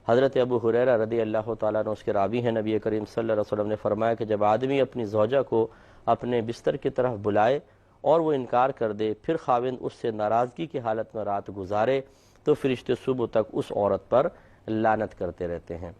حضرت ابو ہریرہ رضی اللہ تعالیٰ عنہ اس کے راوی ہیں، نبی کریم صلی اللہ علیہ وسلم نے فرمایا کہ جب آدمی اپنی زوجہ کو اپنے بستر کی طرف بلائے اور وہ انکار کر دے، پھر خاوند اس سے ناراضگی کی حالت میں رات گزارے، تو فرشتے صبح تک اس عورت پر لعنت کرتے رہتے ہیں۔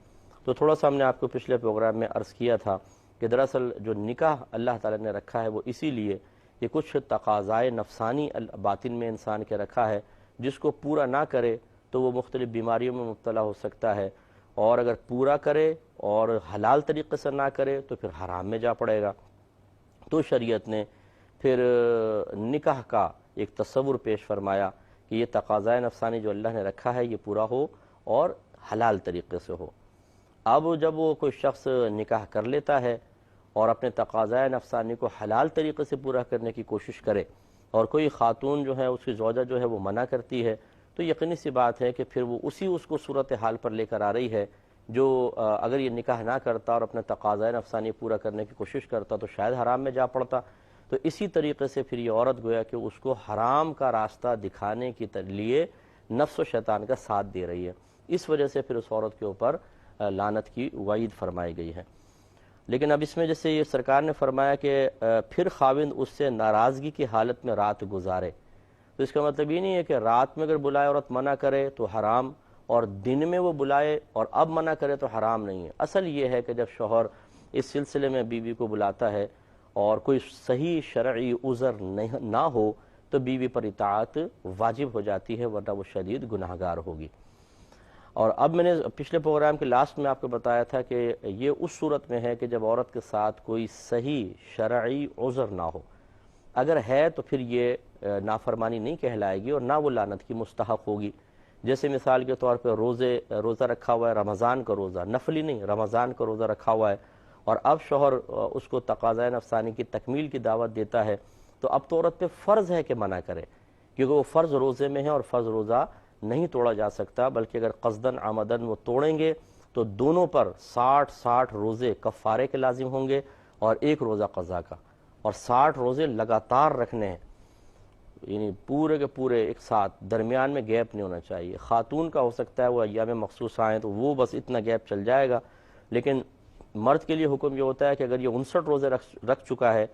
تو تھوڑا سا ہم نے آپ کو پچھلے پروگرام میں عرض کیا تھا کہ دراصل جو نکاح اللہ تعالیٰ نے رکھا ہے وہ اسی لیے کہ کچھ تقاضائے نفسانی باطن میں انسان کے رکھا ہے، جس کو پورا نہ کرے تو وہ مختلف بیماریوں میں مبتلا ہو سکتا ہے، اور اگر پورا کرے اور حلال طریقے سے نہ کرے تو پھر حرام میں جا پڑے گا۔ تو شریعت نے پھر نکاح کا ایک تصور پیش فرمایا کہ یہ تقاضائے نفسانی جو اللہ نے رکھا ہے یہ پورا ہو اور حلال طریقے سے ہو۔ اب جب وہ کوئی شخص نکاح کر لیتا ہے اور اپنے تقاضائے نفسانی کو حلال طریقے سے پورا کرنے کی کوشش کرے، اور کوئی خاتون جو ہے اس کی زوجہ جو ہے وہ منع کرتی ہے، تو یقینی سی بات ہے کہ پھر وہ اس کو صورتحال پر لے کر آ رہی ہے جو اگر یہ نکاح نہ کرتا اور اپنے تقاضائے نفسانی پورا کرنے کی کوشش کرتا تو شاید حرام میں جا پڑتا۔ تو اسی طریقے سے پھر یہ عورت گویا کہ اس کو حرام کا راستہ دکھانے کے لیے نفس و شیطان کا ساتھ دے رہی ہے، اس وجہ سے پھر اس عورت کے اوپر لعنت کی وعید فرمائی گئی ہے۔ لیکن اب اس میں جیسے یہ سرکار نے فرمایا کہ پھر خاوند اس سے ناراضگی کی حالت میں رات گزارے، تو اس کا مطلب یہ نہیں ہے کہ رات میں اگر بلائے عورت منع کرے تو حرام، اور دن میں وہ بلائے اور اب منع کرے تو حرام نہیں ہے۔ اصل یہ ہے کہ جب شوہر اس سلسلے میں بیوی کو بلاتا ہے اور کوئی صحیح شرعی عذر نہ ہو تو بیوی پر اطاعت واجب ہو جاتی ہے، ورنہ وہ شدید گناہگار ہوگی۔ اور اب میں نے پچھلے پروگرام کے لاسٹ میں آپ کو بتایا تھا کہ یہ اس صورت میں ہے کہ جب عورت کے ساتھ کوئی صحیح شرعی عذر نہ ہو، اگر ہے تو پھر یہ نافرمانی نہیں کہلائے گی اور نہ وہ لعنت کی مستحق ہوگی۔ جیسے مثال کے طور پہ روزہ رکھا ہوا ہے، رمضان کا روزہ، نفلی نہیں رمضان کا روزہ رکھا ہوا ہے، اور اب شوہر اس کو تقاضۂ نفسانی کی تکمیل کی دعوت دیتا ہے، تو اب تو عورت پہ فرض ہے کہ منع کرے، کیونکہ وہ فرض روزے میں ہے اور فرض روزہ نہیں توڑا جا سکتا، بلکہ اگر قصدن عمدن وہ توڑیں گے تو دونوں پر 60 روزے کفارے کے لازم ہوں گے اور ایک روزہ قضا کا، اور 60 روزے لگاتار رکھنے ہیں، یعنی پورے کے پورے ایک ساتھ، درمیان میں گیپ نہیں ہونا چاہیے۔ خاتون کا ہو سکتا ہے وہ ایام مخصوص آئیں تو وہ بس اتنا گیپ چل جائے گا، لیکن مرد کے لیے حکم یہ ہوتا ہے کہ اگر یہ 59 روزے رکھ چکا ہے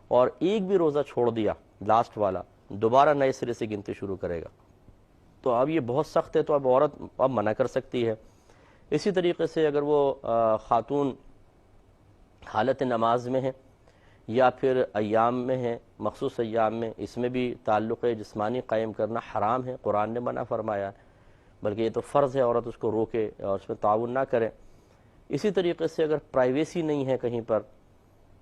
اور ایک بھی روزہ چھوڑ دیا لاسٹ والا، دوبارہ نئے سرے سے گنتی شروع کرے گا۔ تو اب یہ بہت سخت ہے، تو اب عورت اب منع کر سکتی ہے۔ اسی طریقے سے اگر وہ خاتون حالت نماز میں ہے یا پھر ایام میں ہے، مخصوص ایام میں، اس میں بھی تعلق جسمانی قائم کرنا حرام ہے، قرآن نے منع فرمایا ہے، بلکہ یہ تو فرض ہے عورت اس کو روکے اور اس میں تعاون نہ کرے۔ اسی طریقے سے اگر پرائیویسی نہیں ہے کہیں پر،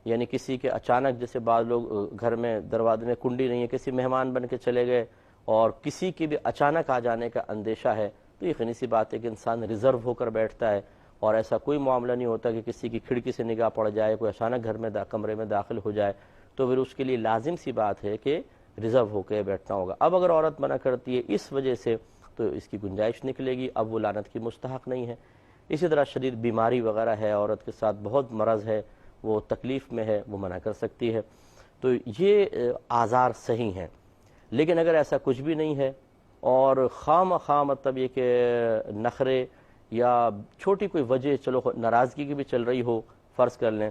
یعنی کسی کے اچانک، جیسے بعض لوگ گھر میں دروازے میں کنڈی نہیں ہے، کسی مہمان بن کے چلے گئے اور کسی کے بھی اچانک آ جانے کا اندیشہ ہے، تو یقینی سی بات ہے کہ انسان ریزرو ہو کر بیٹھتا ہے، اور ایسا کوئی معاملہ نہیں ہوتا کہ کسی کی کھڑکی سے نگاہ پڑ جائے، کوئی اچانک گھر میں کمرے میں داخل ہو جائے، تو پھر اس کے لیے لازم سی بات ہے کہ ریزرو ہو کے بیٹھنا ہوگا۔ اب اگر عورت منع کرتی ہے اس وجہ سے تو اس کی گنجائش نکلے گی، اب وہ لعنت کی مستحق نہیں ہے۔ اسی طرح شدید بیماری وغیرہ ہے، عورت کے ساتھ بہت مرض ہے، وہ تکلیف میں ہے، وہ منع کر سکتی ہے۔ تو یہ آزار صحیح ہیں، لیکن اگر ایسا کچھ بھی نہیں ہے اور خواہ مطلب یہ کہ نخرے یا چھوٹی کوئی وجہ، چلو ناراضگی کی بھی چل رہی ہو، فرض کر لیں،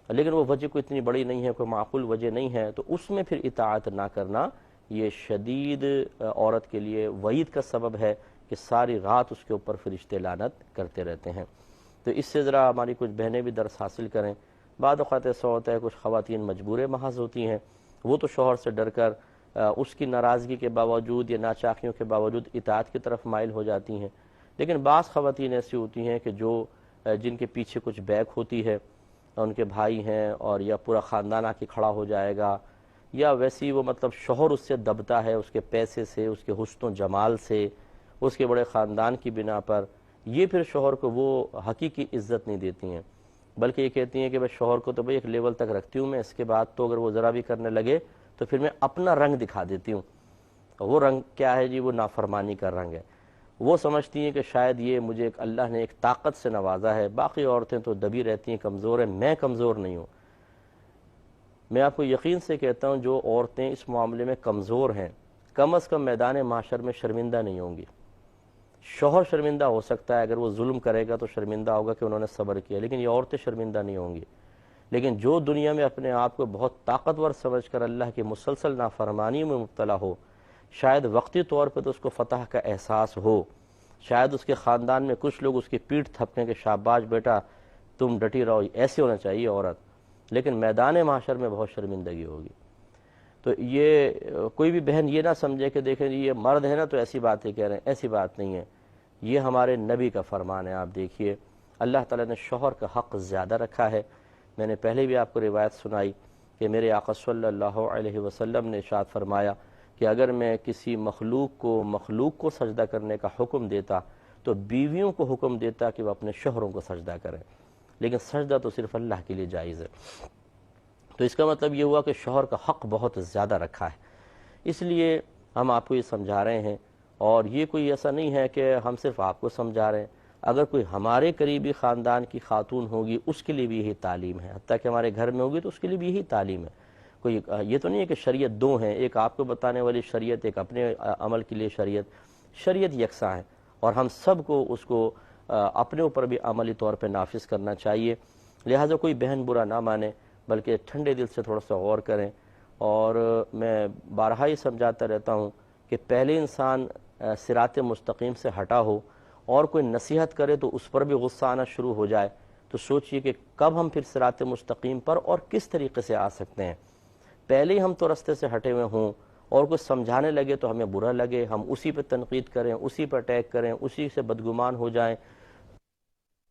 لیکن وہ وجہ کوئی اتنی بڑی نہیں ہے، کوئی معقول وجہ نہیں ہے، تو اس میں پھر اطاعت نہ کرنا یہ شدید عورت کے لیے وعید کا سبب ہے کہ ساری رات اس کے اوپر فرشتے لعنت کرتے رہتے ہیں۔ تو اس سے ذرا ہماری کچھ بہنیں بھی درس حاصل کریں۔ بعض اوقات ایسا ہوتا ہے کچھ خواتین مجبور محض ہوتی ہیں، وہ تو شوہر سے ڈر کر اس کی ناراضگی کے باوجود یا ناچاکیوں کے باوجود اطاعت کی طرف مائل ہو جاتی ہیں، لیکن بعض خواتین ایسی ہوتی ہیں کہ جن کے پیچھے کچھ بیک ہوتی ہے، ان کے بھائی ہیں اور یا پورا خاندان آ کے کھڑا ہو جائے گا، یا ویسی وہ مطلب شوہر اس سے دبتا ہے، اس کے پیسے سے، اس کے حسن و جمال سے، اس کے بڑے خاندان کی بنا پر، یہ پھر شوہر کو وہ حقیقی عزت نہیں دیتی ہیں، بلکہ یہ کہتی ہیں کہ بھئی شوہر کو تو بھئی ایک لیول تک رکھتی ہوں میں، اس کے بعد تو اگر وہ ذرا بھی کرنے لگے تو پھر میں اپنا رنگ دکھا دیتی ہوں۔ وہ رنگ کیا ہے جی؟ وہ نافرمانی کا رنگ ہے۔ وہ سمجھتی ہیں کہ شاید یہ مجھے اللہ نے ایک طاقت سے نوازا ہے، باقی عورتیں تو دبی رہتی ہیں، کمزور ہیں، میں کمزور نہیں ہوں۔ میں آپ کو یقین سے کہتا ہوں جو عورتیں اس معاملے میں کمزور ہیں، کم از کم میدان معاشر میں شرمندہ نہیں ہوں گی، شوہر شرمندہ ہو سکتا ہے، اگر وہ ظلم کرے گا تو شرمندہ ہوگا کہ انہوں نے صبر کیا، لیکن یہ عورتیں شرمندہ نہیں ہوں گی۔ لیکن جو دنیا میں اپنے آپ کو بہت طاقتور سمجھ کر اللہ کی مسلسل نافرمانی میں مبتلا ہو، شاید وقتی طور پہ تو اس کو فتح کا احساس ہو، شاید اس کے خاندان میں کچھ لوگ اس کی پیٹھ تھپکیں کہ شاباش بیٹا تم ڈٹی رہو، ایسے ہونا چاہیے عورت، لیکن میدان معاشر میں بہت شرمندگی ہوگی۔ تو یہ کوئی بھی بہن یہ نہ سمجھے کہ دیکھیں جی یہ مرد ہے نا تو ایسی باتیں کہہ رہے ہیں، ایسی بات نہیں ہے، یہ ہمارے نبی کا فرمان ہے۔ آپ دیکھیے اللہ تعالیٰ نے شوہر کا حق زیادہ رکھا ہے۔ میں نے پہلے بھی آپ کو روایت سنائی کہ میرے آقا صلی اللہ علیہ وسلم نے ارشاد فرمایا کہ اگر میں کسی مخلوق کو سجدہ کرنے کا حکم دیتا تو بیویوں کو حکم دیتا کہ وہ اپنے شوہروں کو سجدہ کریں، لیکن سجدہ تو صرف اللہ کے لیے جائز ہے۔ تو اس کا مطلب یہ ہوا کہ شوہر کا حق بہت زیادہ رکھا ہے۔ اس لیے ہم آپ کو یہ سمجھا رہے ہیں، اور یہ کوئی ایسا نہیں ہے کہ ہم صرف آپ کو سمجھا رہے ہیں، اگر کوئی ہمارے قریبی خاندان کی خاتون ہوگی اس کے لیے بھی یہی تعلیم ہے، حتیٰ کہ ہمارے گھر میں ہوگی تو اس کے لیے بھی یہی تعلیم ہے۔ کوئی یہ تو نہیں ہے کہ شریعت دو ہیں، ایک آپ کو بتانے والی شریعت، ایک اپنے عمل کے لیے شریعت یکساں ہے، اور ہم سب کو اس کو اپنے اوپر بھی عملی طور پہ نافذ کرنا چاہیے۔ لہٰذا کوئی بہن برا نہ مانے، بلکہ ٹھنڈے دل سے تھوڑا سا غور کریں۔ اور میں بارہا ہی سمجھاتا رہتا ہوں کہ پہلے انسان صراط مستقیم سے ہٹا ہو اور کوئی نصیحت کرے تو اس پر بھی غصہ آنا شروع ہو جائے، تو سوچئے کہ کب ہم پھر صراط مستقیم پر اور کس طریقے سے آ سکتے ہیں۔ پہلے ہی ہم تو رستے سے ہٹے ہوئے ہوں اور کچھ سمجھانے لگے تو ہمیں برا لگے، ہم اسی پہ تنقید کریں، اسی پر اٹیک کریں، اسی سے بدگمان ہو جائیں،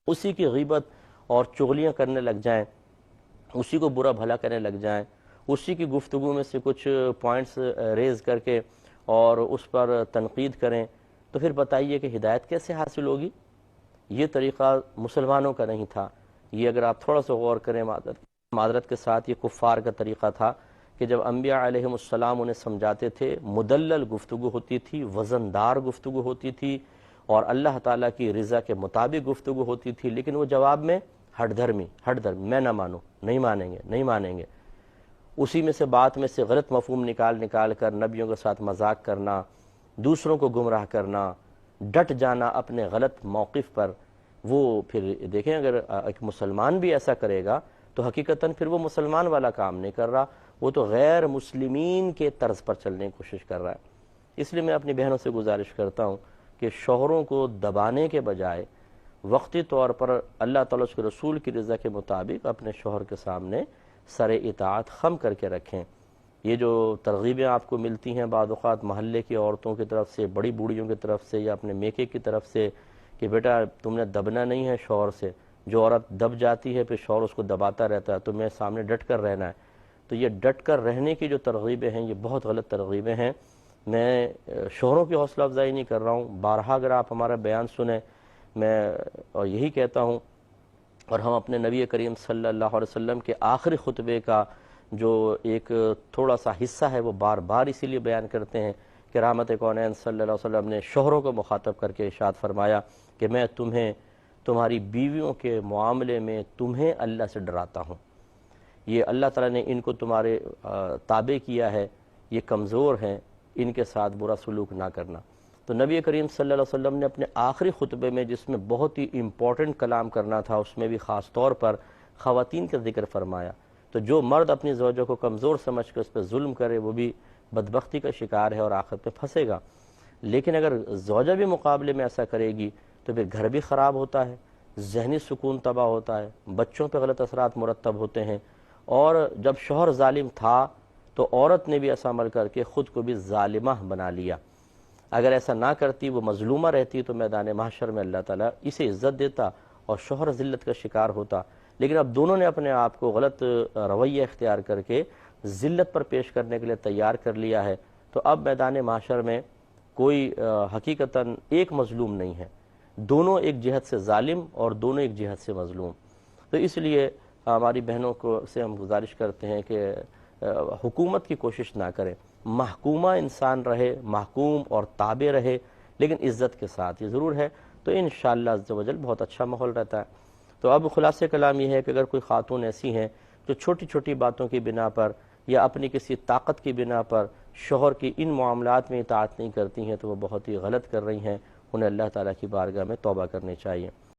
اسی کی غیبت اور چغلیاں کرنے لگ جائیں، اسی کو برا بھلا کرنے لگ جائیں، اسی کی گفتگو میں سے کچھ پوائنٹس ریز کر کے اور اس پر تنقید کریں، تو پھر بتائیے کہ ہدایت کیسے حاصل ہوگی؟ یہ طریقہ مسلمانوں کا نہیں تھا۔ یہ اگر آپ تھوڑا سا غور کریں، معذرت کے ساتھ، یہ کفار کا طریقہ تھا کہ جب انبیاء علیہم السلام انہیں سمجھاتے تھے، مدلل گفتگو ہوتی تھی، وزندار گفتگو ہوتی تھی، اور اللہ تعالیٰ کی رضا کے مطابق گفتگو ہوتی تھی، لیکن وہ جواب میں ہٹ دھرمی، میں نہ مانوں، نہیں مانیں گے، اسی میں سے بات میں سے غلط مفہوم نکال کر نبیوں کے ساتھ مذاق کرنا، دوسروں کو گمراہ کرنا، ڈٹ جانا اپنے غلط موقف پر۔ وہ پھر دیکھیں اگر ایک مسلمان بھی ایسا کرے گا تو حقیقتاً پھر وہ مسلمان والا کام نہیں کر رہا، وہ تو غیر مسلمین کے طرز پر چلنے کی کوشش کر رہا ہے۔ اس لیے میں اپنی بہنوں سے گزارش کرتا ہوں کہ شوہروں کو دبانے کے بجائے وقتی طور پر اللہ تعالیٰ اس کے رسول کی رضا کے مطابق اپنے شوہر کے سامنے سر اطاعت خم کر کے رکھیں۔ یہ جو ترغیبیں آپ کو ملتی ہیں بعض اوقات محلے کی عورتوں کی طرف سے، بڑی بوڑھیوں کی طرف سے، یا اپنے میکے کی طرف سے کہ بیٹا تم نے دبنا نہیں ہے شوہر سے، جو عورت دب جاتی ہے پھر شوہر اس کو دباتا رہتا ہے، تو میں سامنے ڈٹ کر رہنا ہے، تو یہ ڈٹ کر رہنے کی جو ترغیبیں ہیں یہ بہت غلط ترغیبیں ہیں۔ میں شوہروں کی حوصلہ افزائی نہیں کر رہا ہوں، بارہا اگر آپ ہمارا بیان سنیں، میں اور یہی کہتا ہوں، اور ہم اپنے نبی کریم صلی اللہ علیہ وسلم کے آخری خطبے کا جو ایک تھوڑا سا حصہ ہے وہ بار بار اسی لیے بیان کرتے ہیں کہ رحمت کونین صلی اللہ علیہ وسلم نے شوہروں کو مخاطب کر کے ارشاد فرمایا کہ میں تمہیں تمہاری بیویوں کے معاملے میں تمہیں اللہ سے ڈراتا ہوں۔ یہ اللہ تعالیٰ نے ان کو تمہارے تابع کیا ہے، یہ کمزور ہیں، ان کے ساتھ برا سلوک نہ کرنا۔ تو نبی کریم صلی اللہ علیہ وسلم نے اپنے آخری خطبے میں جس میں بہت ہی امپورٹنٹ کلام کرنا تھا، اس میں بھی خاص طور پر خواتین کا ذکر فرمایا۔ تو جو مرد اپنی زوجہ کو کمزور سمجھ کر اس پہ ظلم کرے وہ بھی بدبختی کا شکار ہے اور آخرت میں پھنسے گا۔ لیکن اگر زوجہ بھی مقابلے میں ایسا کرے گی تو پھر گھر بھی خراب ہوتا ہے، ذہنی سکون تباہ ہوتا ہے، بچوں پہ غلط اثرات مرتب ہوتے ہیں، اور جب شوہر ظالم تھا تو عورت نے بھی ایسا عمل کر کے خود کو بھی ظالمہ بنا لیا۔ اگر ایسا نہ کرتی، وہ مظلومہ رہتی، تو میدان محشر میں اللہ تعالیٰ اسے عزت دیتا اور شوہر ذلت کا شکار ہوتا۔ لیکن اب دونوں نے اپنے آپ کو غلط رویہ اختیار کر کے ذلت پر پیش کرنے کے لیے تیار کر لیا ہے، تو اب میدان محشر میں کوئی حقیقتاً ایک مظلوم نہیں ہے، دونوں ایک جہت سے ظالم اور دونوں ایک جہت سے مظلوم۔ تو اس لیے ہماری بہنوں کو سے ہم گزارش کرتے ہیں کہ حکومت کی کوشش نہ کریں، محکومہ انسان رہے، محکوم اور تابع رہے، لیکن عزت کے ساتھ۔ یہ ضرور ہے تو انشاءاللہ عز و جل بہت اچھا ماحول رہتا ہے۔ تو اب خلاصہ کلام یہ ہے کہ اگر کوئی خاتون ایسی ہیں جو چھوٹی چھوٹی باتوں کی بنا پر یا اپنی کسی طاقت کی بنا پر شوہر کی ان معاملات میں اطاعت نہیں کرتی ہیں، تو وہ بہت ہی غلط کر رہی ہیں، انہیں اللہ تعالیٰ کی بارگاہ میں توبہ کرنی چاہیے۔